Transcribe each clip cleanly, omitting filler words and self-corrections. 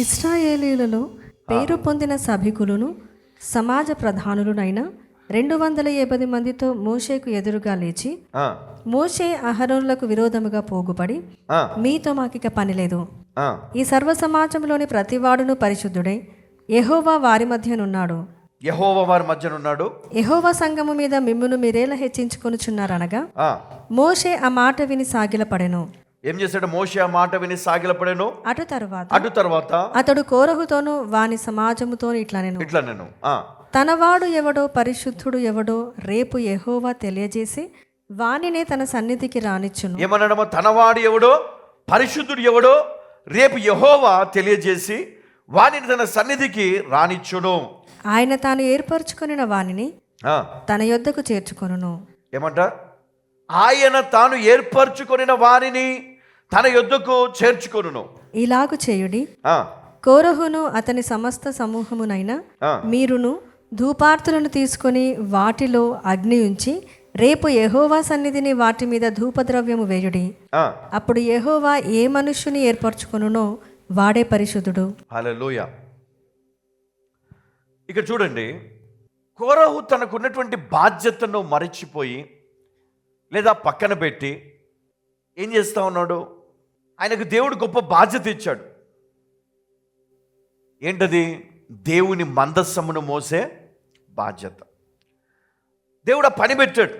ఇశ్రాయేలీయులలో పేరు పొందిన సభికులను సమాజ ప్రధానులునైన 250 మందితో మోషేకు ఎదురుగా లేచి, మోషే అహరోనులకు విరోధముగా పోగుపడి, మీతో మాకిక పనిలేదు, ఈ సర్వ సమాజంలోని ప్రతివాడును పరిశుద్ధుడై యెహోవా వారి మధ్యనున్నాడు, యెహోవా సంఘము మీద మిమ్మును మీరేలా హెచ్చించుకొనుచున్నారనగా మోషే ఆ మాట విని సాగిలపడెను. ఏం చేశాడు మోషే? ఆ మాట విని సాగిలపడెను. అటు తరువాత అతడు కోరహుతోను వాని సమాజముతోను ఇట్లా నేను తనవాడు ఎవడో పరిశుద్ధుడు ఎవడో రేపు యెహోవా తెలియజేసి వానినే తన సన్నిధికి రానిచ్చును. ఏమన్నాడమో? తనవాడు ఎవడో పరిశుద్ధుడు ఎవడో రేపు యెహోవా తెలియజేసి వానిని తన సన్నిధికి రానిచ్చును. ఆయన తాను ఏర్పరచుకొనిన వానిని తన యొద్దకు చేర్చుకొనును. ఏమంట? ఆయన తాను ఏర్పరచుకొనిన వారిని తన యొద్దకు చేర్చుకొనును. ఇలాగు చేయుడి, కోరహును అతని సమస్త సమూహమునైనా మీరును ధూపార్తులను తీసుకొని వాటిలో అగ్ని ఉంచి రేపు యెహోవా సన్నిధిని వాటి మీద ధూపద్రవ్యము వేయుడి. అప్పుడు యెహోవా ఏ మనుష్యుని ఏర్పరచుకొనునో వాడే పరిశుద్ధుడు. హల్లెలూయా. ఇక చూడండి, కోరహు తనకున్నటువంటి బాధ్యతను మరచిపోయి లేదా పక్కన పెట్టి ఏం చేస్తా ఉన్నాడు? ఆయనకు దేవుడు గొప్ప బాధ్యత ఇచ్చాడు. ఏంటది? దేవుని మందస్సమును మోసే బాధ్యత. దేవుడు ఆ పని పెట్టాడు.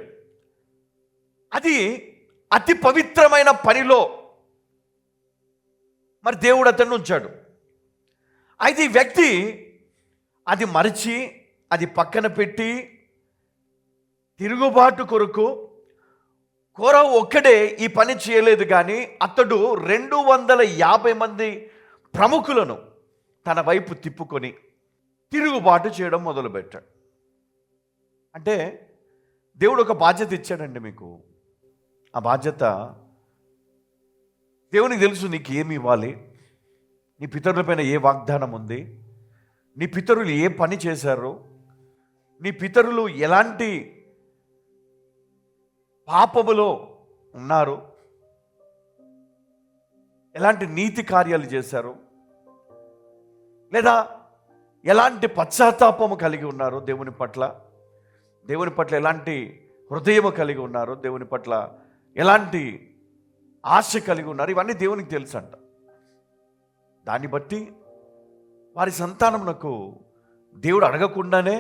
అది అతి పవిత్రమైన పనిలో మరి దేవుడు అతన్ని ఉంచాడు. అయితే ఈ వ్యక్తి అది మరిచి అది పక్కన పెట్టి తిరుగుబాటు కొరకు కోరహు ఒక్కడే ఈ పని చేయలేదు, కానీ అతడు 250 మంది ప్రముఖులను తన వైపు తిప్పుకొని తిరుగుబాటు చేయడం మొదలుపెట్టాడు. అంటే దేవుడు ఒక బాధ్యత ఇచ్చాడండి మీకు. ఆ బాధ్యత దేవునికి తెలుసు నీకు ఏమి ఇవ్వాలి, నీ పితరులపైన ఏ వాగ్దానం ఉంది, నీ పితరులు ఏ పని చేశారు, నీ పితరులు ఎలాంటి పాపములో ఉన్నారు, ఎలాంటి నీతి కార్యాలు చేశారు, లేదా ఎలాంటి పశ్చాత్తాపము కలిగి ఉన్నారు దేవుని పట్ల ఎలాంటి హృదయము కలిగి ఉన్నారు, దేవుని పట్ల ఎలాంటి ఆశ కలిగి ఉన్నారు, ఇవన్నీ దేవునికి తెలుసు అంట. దాన్ని బట్టి వారి సంతానమునకు దేవుడు అడగకుండానే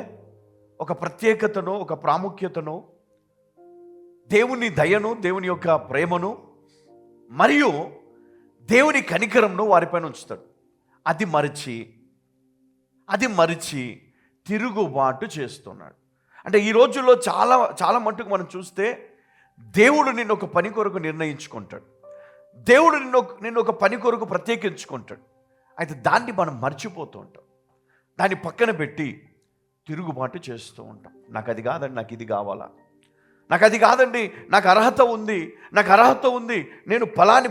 ఒక ప్రత్యేకతను, ఒక ప్రాముఖ్యతను, దేవుని దయను, దేవుని యొక్క ప్రేమను మరియు దేవుని కనికరంను వారిపైన ఉంచుతాడు. అది మరిచి తిరుగుబాటు చేస్తున్నాడు. అంటే ఈ రోజుల్లో చాలా మట్టుకు మనం చూస్తే దేవుడు నిన్ను ఒక పని కొరకు నిర్ణయించుకుంటాడు, దేవుడు నిన్ను ఒక పని కొరకు ప్రత్యేకించుకుంటాడు. అయితే దాన్ని మనం మర్చిపోతూ ఉంటాం, దాన్ని పక్కన పెట్టి తిరుగుబాటు చేస్తూ ఉంటాం. నాకు అది కాదండి, నాకు ఇది కావాలా, నాకు అది కాదండి, నాకు అర్హత ఉంది, నేను ఫలాని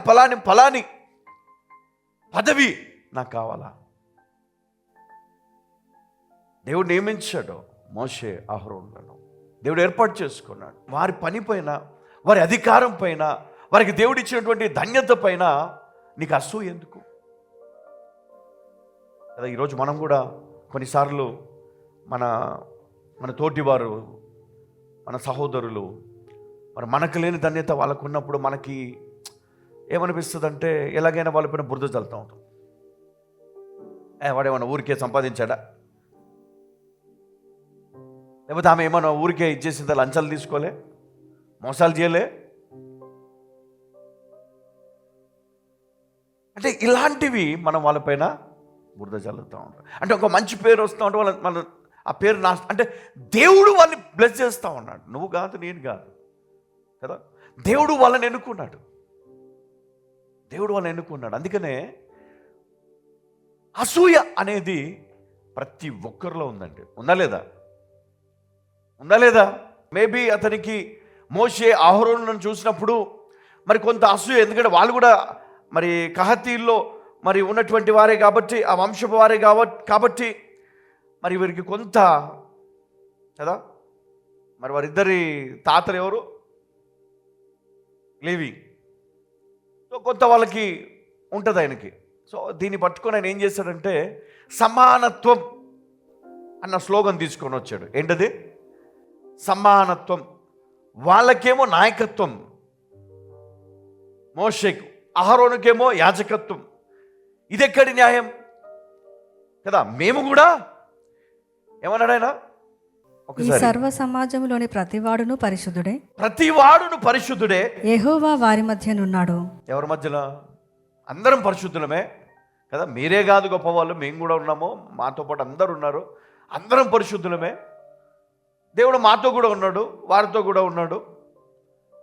పదవి నాకు కావాలా. దేవుడు నియమించాడు మోషే అహరోనులను, దేవుడు ఏర్పాటు చేసుకున్నాడు. వారి పని పైన, వారి అధికారం పైన, వారికి దేవుడు ఇచ్చినటువంటి ధన్యత పైన నీకు అసూయ ఎందుకు? కదా ఈరోజు మనం కూడా కొన్నిసార్లు మన తోటివారు, మన సహోదరులు, మరి మనకు లేని ధన్యత వాళ్ళకు ఉన్నప్పుడు మనకి ఏమనిపిస్తుంది అంటే ఎలాగైనా వాళ్ళపైన బురద చల్లుతూ ఉంటాం. వాడేమన్నా ఊరికే సంపాదించాడా, లేకపోతే ఆమె ఏమన్నా ఊరికే ఇచ్చేసిందా, లంచాలు తీసుకోలే, మోసాలు చేయలే. అంటే ఇలాంటివి మనం వాళ్ళపైన బురద చల్లుతూ ఉంటాం. అంటే ఒక మంచి పేరు వస్తూ ఉంటే వాళ్ళ ఆ పేరు అంటే దేవుడు వాళ్ళని బ్లెస్ చేస్తూ ఉన్నాడు, నువ్వు కాదు, నేను కాదు కదా. దేవుడు వాళ్ళని ఎన్నుకున్నాడు. అందుకనే అసూయ అనేది ప్రతి ఒక్కరిలో ఉందండి. ఉందా లేదా? మేబీ అతనికి మోషే అహరోనులను చూసినప్పుడు మరి కొంత అసూయ, ఎందుకంటే వాళ్ళు కూడా మరి కహాతీల్లో మరి ఉన్నటువంటి వారే కాబట్టి, ఆ వంశపు వారే కాబట్టి మరి వీరికి కొంత కదా. మరి వారిద్దరి తాతలు ఎవరు? లేవి. సో కొంత వాళ్ళకి ఉంటుంది ఆయనకి. సో దీన్ని పట్టుకొని ఆయన ఏం చేశాడంటే సమానత్వం అన్న స్లోగన్ తీసుకొని వచ్చాడు. ఏంటది? సమానత్వం. వాళ్ళకేమో నాయకత్వం, మోషేకు, అహరోనుకేమో యాజకత్వం. ఇది ఎక్కడి న్యాయం కదా? మేము కూడా ఏమన్నాడు ఆయన? ఈ సర్వ సమాజంలోని ప్రతివాడును పరిశుద్ధుడే, ప్రతివాడును పరిశుద్ధుడే, యెహోవా వారి మధ్యనున్నాడు. ఎవరి మధ్యలో? అందరం పరిశుద్ధులమే కదా. మీరే కాదు గొప్పవాళ్ళు, మేము కూడా ఉన్నాము, మాతో పాటు అందరు ఉన్నారు, అందరం పరిశుద్ధులమే. దేవుడు మాతో కూడా ఉన్నాడు, వారితో కూడా ఉన్నాడు.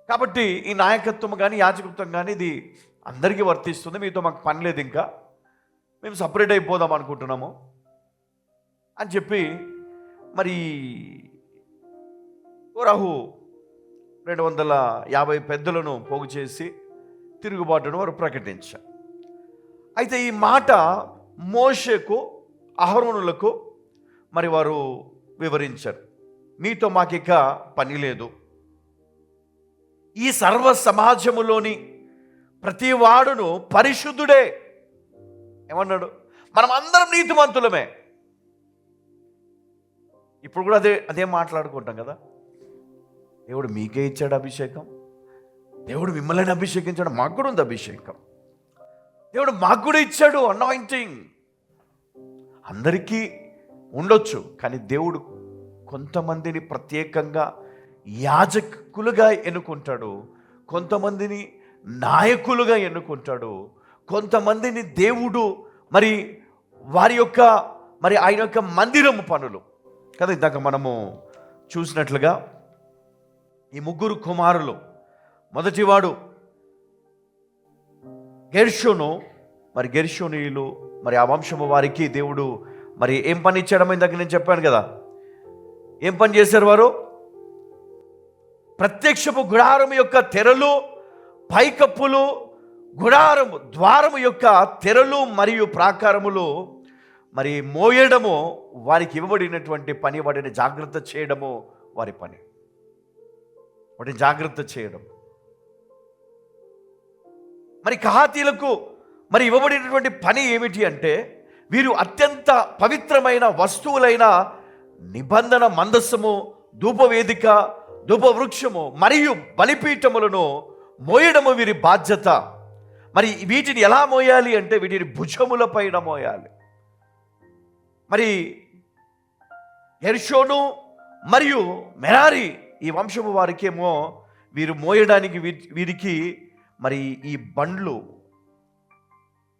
కాబట్టి ఈ నాయకత్వం కానీ యాజకత్వం కానీ ఇది అందరికీ వర్తిస్తుంది. మీతో మాకు పని లేదు, ఇంకా మేము సపరేట్ అయిపోదాం అనుకుంటున్నాము అని చెప్పి మరి కోరహు 250 పెద్దలను పోగు చేసి తిరుగుబాటును వారు ప్రకటించారు. అయితే ఈ మాట మోషేకు, అహరోనులకు మరి వారు వివరించారు. మీతో మాకిక పని లేదు, ఈ సర్వ సమాజములోని ప్రతివాడును పరిశుద్ధుడే. ఏమన్నాడు? మనం అందరం నీతిమంతులమే. ఇప్పుడు కూడా అదే మాట్లాడుకుంటాం కదా. దేవుడు మీకే ఇచ్చాడు అభిషేకం, దేవుడు మిమ్మల్ని అభిషేకించాడు, మాకు కూడా ఉంది అభిషేకం, దేవుడు మాకు కూడా ఇచ్చాడు అనాయింటింగ్. అందరికీ ఉండొచ్చు, కానీ దేవుడు కొంతమందిని ప్రత్యేకంగా యాజకులుగా ఎన్నుకుంటాడు, కొంతమందిని నాయకులుగా ఎన్నుకుంటాడు, కొంతమందిని దేవుడు మరి వారి యొక్క మరి ఆయన యొక్క మందిరము పనులు కదా. ఇందాక మనము చూసినట్లుగా ఈ 3 కుమారులు, మొదటివాడు గెర్షోను. మరి గెర్షోనీయులు మరి ఆ వంశము వారికి దేవుడు మరి ఏం పని ఇచ్చాడో ఇందాక నేను చెప్పాను కదా. ఏం పని చేశారు వారు? ప్రత్యక్షపు గుడారము యొక్క తెరలు, పైకప్పులు, గుడారము ద్వారము యొక్క తెరలు మరియు ప్రాకారములు మరి మోయడము వారికి ఇవ్వబడినటువంటి పని. వాటిని జాగ్రత్త చేయడము వారి పని, వాటిని జాగ్రత్త చేయడం. మరి కహాతీలకు మరి ఇవ్వబడినటువంటి పని ఏమిటి అంటే, వీరు అత్యంత పవిత్రమైన వస్తువులైన నిబంధన మందస్సము, ధూపవేదిక, ధూపవృక్షము మరియు బలిపీఠములను మోయడము వీరి బాధ్యత. మరి వీటిని ఎలా మోయాలి అంటే వీటిని భుజముల పైన మోయాలి. మరి గెర్షోను మరియు మెరారి ఈ వంశము వారికేమో వీరు మోయడానికి వీరికి మరి ఈ బండ్లు,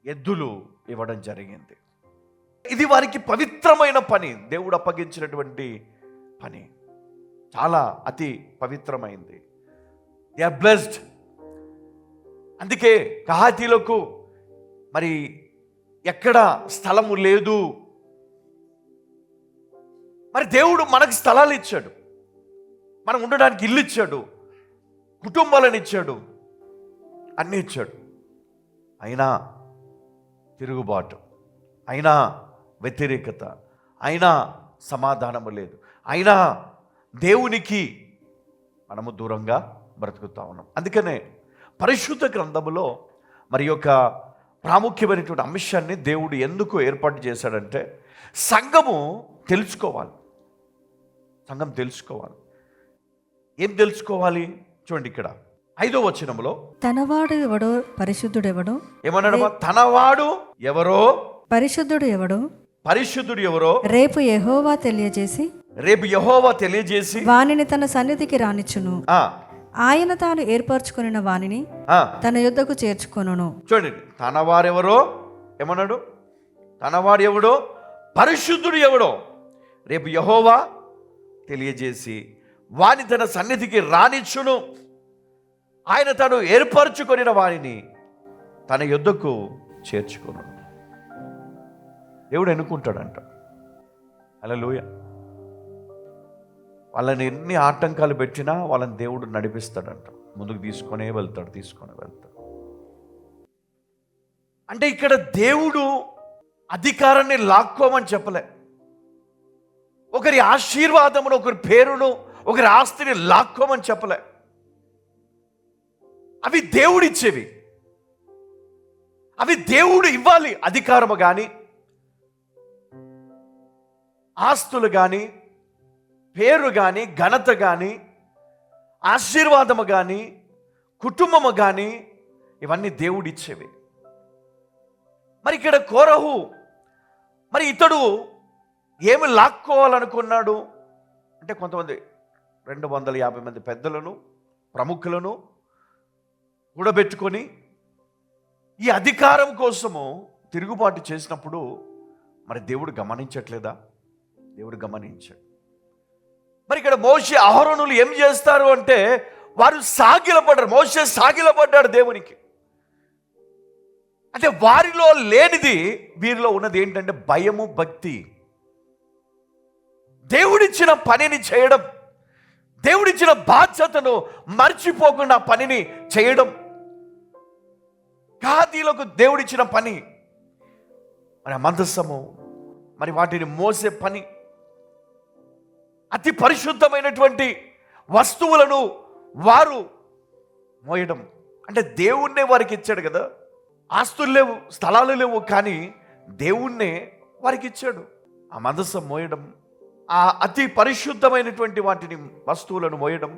ఎద్దులు ఇవ్వడం జరిగింది. ఇది వారికి పవిత్రమైన పని, దేవుడు అప్పగించినటువంటి పని, చాలా అతి పవిత్రమైంది. They are blessed. అందుకే కహాతీలకు మరి ఎక్కడ స్థలము లేదు. మరి దేవుడు మనకు స్థలాలు ఇచ్చాడు, మనం ఉండడానికి ఇల్లు ఇచ్చాడు, కుటుంబాలను ఇచ్చాడు, అన్నీ ఇచ్చాడు. అయినా తిరుగుబాటు, అయినా వ్యతిరేకత, అయినా సమాధానము లేదు, అయినా దేవునికి మనము దూరంగా బ్రతుకుతా ఉన్నాం. అందుకనే పరిశుద్ధ గ్రంథములో మరి యొక్క ప్రాముఖ్యమైనటువంటి అంశాన్ని దేవుడు ఎందుకు ఏర్పాటు చేశాడంటే, సంఘము తెలుసుకోవాలి. సంఘం తెలుసుకోవాలి. ఏం తెలుసుకోవాలి? చూడండి ఇక్కడ 5వ వచనంలో, తనవాడు ఎవడో పరిశుద్ధుడెవడో. ఏమన్నాడు? తనవాడు ఎవరో పరిశుద్ధుడు ఎవడో, పరిశుద్ధుడు ఎవరో రేపు యెహోవా తెలియజేసి వానిని తన సన్నిధికి రానిచ్చును. ఆయన తాను ఏర్పరచుకొనిన వానిని తన యొద్దకు చేర్చుకొనును. చూడండి, తనవారెవరో ఏమన్నాడు? తనవాడు ఎవడో, పరిశుద్ధుడు ఎవడో రేపు యెహోవా తెలియజేసి వాని తన సన్నిధికి రానిచ్చును. ఆయన తాను ఏర్పరచుకొనిన వారిని తన యొద్దకు చేర్చుకొను. దేవుడు ఎన్నుకుంటాడంట. హల్లెలూయా. వాళ్ళని ఎన్ని ఆటంకాలు పెట్టినా వాళ్ళని దేవుడు నడిపిస్తాడంట, ముందుకు తీసుకొనే వెళ్తాడు. అంటే ఇక్కడ దేవుడు అధికారాన్ని లాక్కోమని చెప్పలే, ఒకరి ఆశీర్వాదమును, ఒకరి పేరును, ఒకరి ఆస్తిని లాక్కోమని చెప్పలే. అవి దేవుడిచ్చేవి, అవి దేవుడు ఇవ్వాలి. అధికారము కానీ, ఆస్తులు కానీ, పేరు కానీ, ఘనత కానీ, ఆశీర్వాదము కానీ, కుటుంబము కానీ, ఇవన్నీ దేవుడిచ్చేవి. మరి ఇక్కడ కోరహు, మరి ఇతడు ఏమి లాక్కోవాలనుకున్నాడు అంటే, కొంతమంది 250 మంది పెద్దలను, ప్రముఖులను కూడబెట్టుకొని ఈ అధికారం కోసము తిరుగుబాటు చేసినప్పుడు మరి దేవుడు గమనించట్లేదా? దేవుడు గమనించాడు. మరి ఇక్కడ మోషే అహరోనులు ఏం చేస్తారు అంటే, వారు సాగిలపడ్డారు. మోషే సాగిలపడ్డాడు దేవునికి. అంటే వారిలో లేనిది వీరిలో ఉన్నది ఏంటంటే భయము, భక్తి. దేవుడిచ్చిన పనిని చేయడం, దేవుడిచ్చిన బాధ్యతను మర్చిపోకుండా పనిని చేయడం. ఖాదీలకు దేవుడిచ్చిన పని, మరి మందసము, మరి వాటిని మోసే పని, అతి పరిశుద్ధమైనటువంటి వస్తువులను వారు మోయడం. అంటే దేవుణ్ణే వారికి ఇచ్చాడు కదా. ఆస్తులు లేవు, స్థలాలు లేవు, కానీ దేవుణ్ణే వారికి ఇచ్చాడు. ఆ మందసం మోయడం, ఆ అతి పరిశుద్ధమైనటువంటి వాటిని వస్తువులను మోయడం,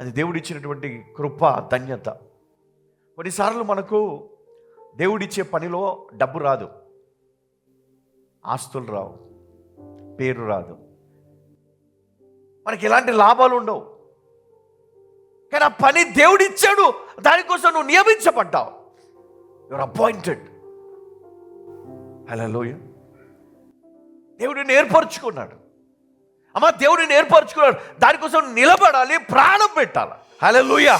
అది దేవుడిచ్చినటువంటి కృప, ధన్యత. కొన్నిసార్లు మనకు దేవుడిచ్చే పనిలో డబ్బు రాదు, ఆస్తులు రావు, పేరు రాదు, మనకి ఎలాంటి లాభాలు ఉండవు. కానీ ఆ పని దేవుడిచ్చాడు, దానికోసం నువ్వు నియమించబడ్డావు. Your appointed. హల్లెలూయా. దేవుడిని ఏర్పరచుకున్నాడు. అమ్మ, దేవుడిని ఏర్పరచుకున్నాడు, దానికోసం నిలబడాలి, ప్రాణం పెట్టాలి. హల్లెలూయా.